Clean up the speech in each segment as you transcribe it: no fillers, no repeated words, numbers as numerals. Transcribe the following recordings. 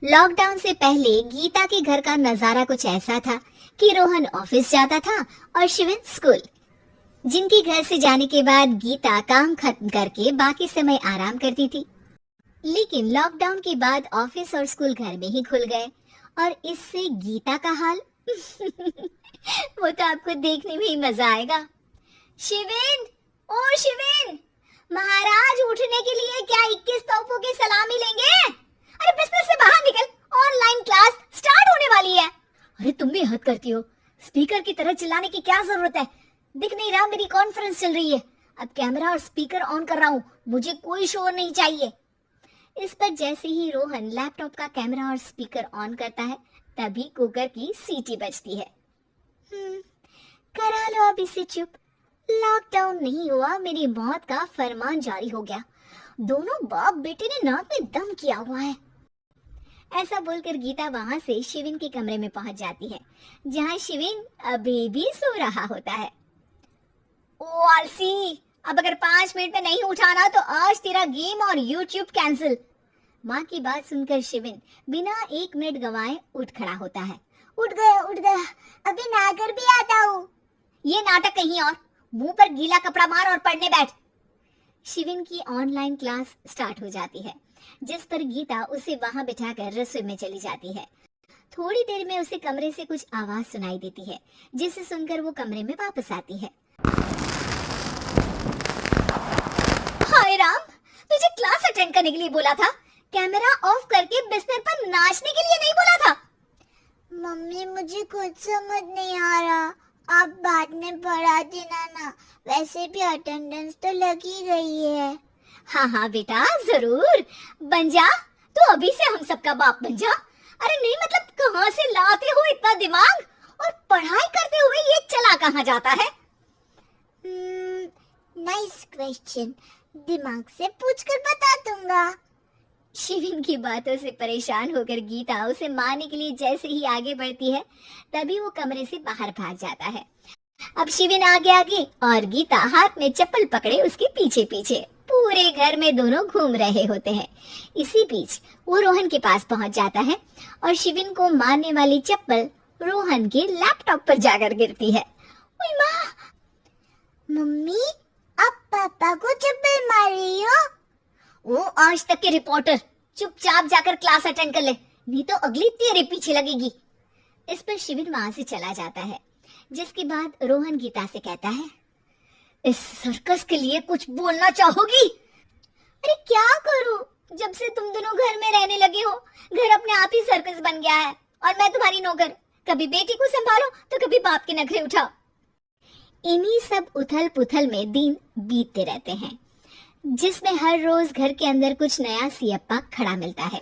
Lockdown से पहले गीता के घर का नजारा कुछ ऐसा था कि रोहन ऑफिस जाता था और शिवन स्कूल। जिनके घर से जाने के बाद गीता काम खत्म करके बाकी समय आराम करती थी। लेकिन लॉकडाउन के बाद ऑफिस और स्कूल घर में ही खुल गए और इससे गीता का हाल वो तो आपको देखने में ही मजा आएगा। शिवेन, ओ शिवेन, महाराज उठने के लिए क्या 21 तोपों की सलामी लेंगे? अरे बिस्तर से बाहर निकल, ऑनलाइन क्लास स्टार्ट होने वाली है। अरे तुम भी हद करती हो, स्पीकर की तरह चिल्लाने की क्या जरूरत है? दिख नहीं रहा मेरी कॉन्फ्रेंस चल रही है। अब कैमरा और स्पीकर ऑन कर रहा हूँ, मुझे कोई शोर नहीं चाहिए। इस पर जैसे ही रोहन लैपटॉप का कैमरा और स्पीकर ऑन करता है तभी कुकर की सीटी बजती है। करा लो अब इसे चुप। लॉकडाउन नहीं हुआ, मेरी मौत का फरमान जारी हो गया। दोनों बाप बेटे ने नाक में दम किया हुआ है। ऐसा बोलकर गीता वहां से शिविन के कमरे में पहुंच जाती है, जहां शिविन अभी भी सो रहा होता है। ओ आलसी, अब अगर 5 मिनट में नहीं उठाना तो आज तेरा गेम और यूट्यूब कैंसिल। माँ की बात सुनकर शिविन बिना 1 मिनट गंवाए उठ खड़ा होता है। उठ गया, अभी नहाकर भी आता हूँ। ये नाटक कहीं और, मुंह पर गीला कपड़ा मार और पढ़ने बैठ। शिविन की ऑनलाइन क्लास स्टार्ट हो जाती है, जिस पर गीता उसे वहां बिठाकर रसोई में चली जाती है। थोड़ी देर में उसे कमरे से कुछ आवाज सुनाई देती है, जिसे सुनकर वो कमरे में वापस आती है। हाय राम, तुझे क्लास अटेंड करने के लिए बोला था, कैमरा ऑफ करके बिस्तर पर नाचने के लिए नहीं बोला था। मम्मी मुझे कुछ समझ नहीं आ रहा, आप बाद में पढ़ा देना ना, वैसे भी अटेंडेंस तो लगी गई है। हाँ बेटा, जरूर बन जा, तो अभी से हम सबका बाप बन जा। अरे नहीं मतलब कहाँ से लाते हो इतना दिमाग, और पढ़ाई करते हुए ये चला कहाँ जाता है? नाइस क्वेश्चन, दिमाग से पूछकर बता दूंगा। शिविन की बातों से परेशान होकर गीता उसे मारने के लिए जैसे ही आगे बढ़ती है तभी वो कमरे से बाहर भाग जाता है। अब शिविन आगे और गीता हाथ में चप्पल पकड़े उसके पीछे पीछे पूरे घर में दोनों घूम रहे होते हैं। इसी बीच वो रोहन के पास पहुंच जाता है और शिविन को मारने वाली चप्पल रोहन के लैपटॉप पर जाकर गिरती है। ओए माँ! मम्मी, आप पापा को चप्पल मार रही हो? वो आज तक के रिपोर्टर, चुपचाप जाकर क्लास अटेंड कर ले, नहीं तो अगली तेरे पीछे लगेगी। इस पर शिविन वहां से चला जाता है, जिसके बाद रोहन गीता से कहता है, इस सर्कस के लिए कुछ बोलना चाहोगी? अरे क्या करूं, जब से तुम दोनों घर में रहने लगे हो, घर अपने आप ही सर्कस बन गया है और मैं तुम्हारी नौकर। कभी बेटी को संभालो तो कभी बाप के नखरे उठाओ। इन्हीं सब उथल पुथल में दिन बीतते रहते हैं, जिसमें हर रोज घर के अंदर कुछ नया सियप्पा खड़ा मिलता है,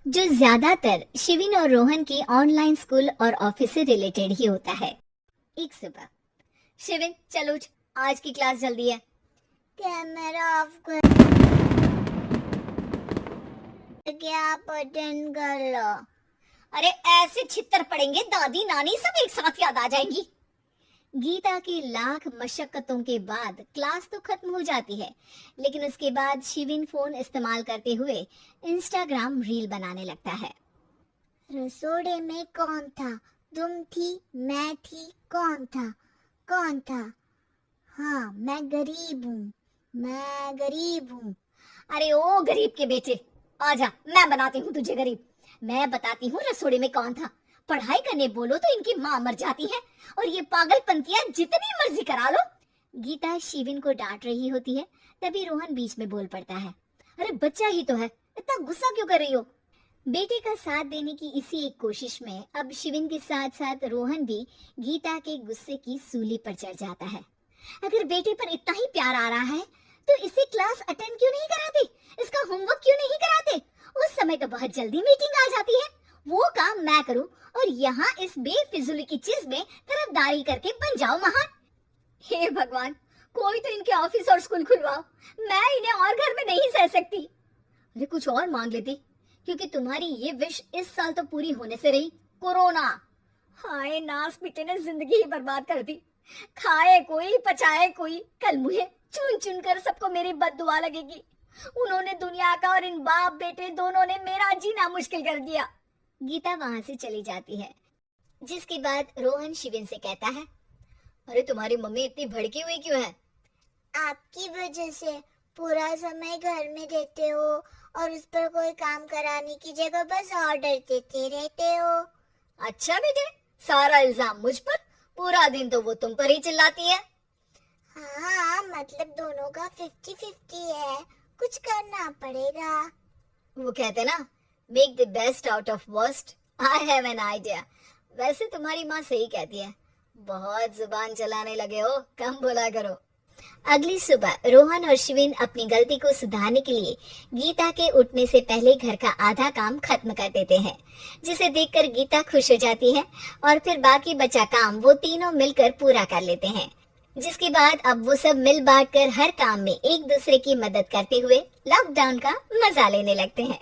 जो ज्यादातर शिविन और रोहन की ऑनलाइन स्कूल और ऑफिस से रिलेटेड ही होता है। एक सुबह, शिविन चल उठ, आज की क्लास जल्दी है। कैमरा ऑफ कर के आप अटेंड कर लो। अरे ऐसे छित्तर पड़ेंगे, दादी नानी सब एक साथ याद आ जाएंगी। गीता की लाख मशक्कतों के बाद क्लास तो खत्म हो जाती है, लेकिन उसके बाद शिविन फोन इस्तेमाल करते हुए इंस्टाग्राम रील बनाने लगता है। रसोड़े में कौन था? तुम थी, मैं थी, कौन था? कौन था? हाँ, मैं गरीब हूँ। अरे ओ गरीब के बेटे, आजा, मैं बनाती हूँ तुझे गरीब। मैं बताती हूँ रसोड़े में कौन था। पढ़ाई करने बोलो तो इनकी माँ मर जाती है, और ये पागलपंतियां जितनी मर्जी करा लो। गीता शिविन को डांट रही होती है, तभी रोहन बीच में बोल पड़ता है, अरे बच्चा ही तो है, इतना गुस्सा क्यों कर रही हो? बेटे का साथ देने की इसी एक कोशिश में अब शिविन के साथ साथ रोहन भी गीता के गुस्से की सूली पर चढ़ जाता है। अगर बेटे पर इतना ही प्यार आ रहा है तो इसे क्लास अटेंड क्यों नहीं कराते, इसका होमवर्क क्यों नहीं कराते? उस समय तो बहुत जल्दी मीटिंग आ जाती है, वो काम मैं करूं और यहाँ इस बेफिजूली की चीज में तरफदारी करके बन जाओ महान। हे भगवान, कोई तो इनके ऑफिस और स्कूल खुलवाओ, मैं इन्हें और घर में नहीं सह सकती। अरे कुछ और मांग लेती, क्योंकि तुम्हारी ये विश इस साल तो पूरी होने से रही, कोरोना। हाय नास बेटे ने जिंदगी ही बर्बाद कर दी। खाए कोई पचाए कोई, कल मुझे चुन चुन कर सबको मेरी बद्दुआ लगेगी। उन्होंने दुनिया का और इन बाप बेटे दोनों ने मेरा जीना मुश्किल कर दिया। गीता वहां से चली जाती है, जिसके बाद रोहन शिविन से कहता है, अरे तुम्हारी मम्मी इतनी भड़की हुई क्यों है? आपकी वजह से पूरा समय घर में रहते हो और उस पर कोई काम कराने की जगह बस ऑर्डर देते रहते हो। अच्छा बेटे, सारा इल्जाम मुझ पर? पूरा दिन तो वो तुम पर ही चिल्लाती है। हाँ, मतलब दोनों का 50-50 है, कुछ करना पड़ेगा। वो कहते ना, make the best out of worst. I have an idea. वैसे तुम्हारी माँ सही कहती है, बहुत जुबान चलाने लगे हो, कम बोला करो। अगली सुबह रोहन और शिविन अपनी गलती को सुधारने के लिए गीता के उठने से पहले घर का आधा काम खत्म कर देते हैं, जिसे देखकर गीता खुश हो जाती है और फिर बाकी बचा काम वो तीनों मिलकर पूरा कर लेते हैं। जिसके बाद अब वो सब मिल बांट कर हर काम में एक दूसरे की मदद करते हुए लॉकडाउन का मजा लेने लगते हैं।